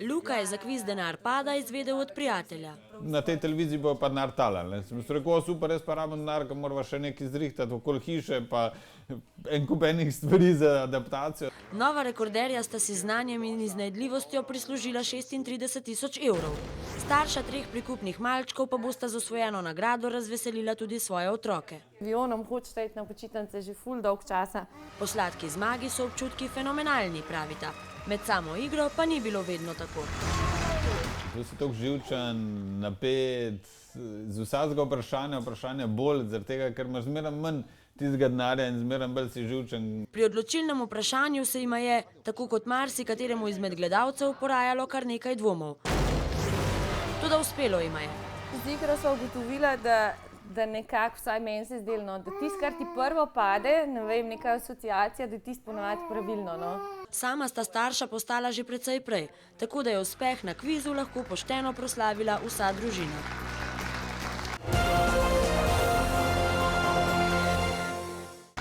Luka je za kviz Denar pada izvedel od prijatelja. Na tej televiziji bo pa denar talal. Sem si rekel, super, jaz pa rabim denar, ker morava še nekaj zrihtati okoli hiše, pa en kup enih stvari za adaptacijo. Nova rekorderja sta si znanjem in iznajdljivostjo prislužila 36.000 evrov. Starša 3 prikupnih malčkov pa bosta z osvojeno nagrado razveselila tudi svoje otroke. Vionom hočeta iti na počitnice že ful dolg časa. Po sladki zmagi so občutki fenomenalni, pravita. Med samo igro pa ni bilo vedno tako. Tu si tako živčen, napet, z vsakega vprašanja bolj, zaradi tega, ker imaš zmeraj manj tistega denarja in zmeraj bolj si živčen. Pri odločilnem vprašanju se jima je, tako kot marsikateremu izmed gledalcev, porajalo kar nekaj dvomov. Toda uspelo jima je. Z igro sva ugotovila, da nekako, vsaj meni se zdelo, da tisto, kar ti prvo pade, ne vem, neka asociacija, da je tisto ponavadi pravilno, no. Sama sta starša postala že precej prej, tako da je uspeh na kvizu lahko pošteno proslavila vsa družina.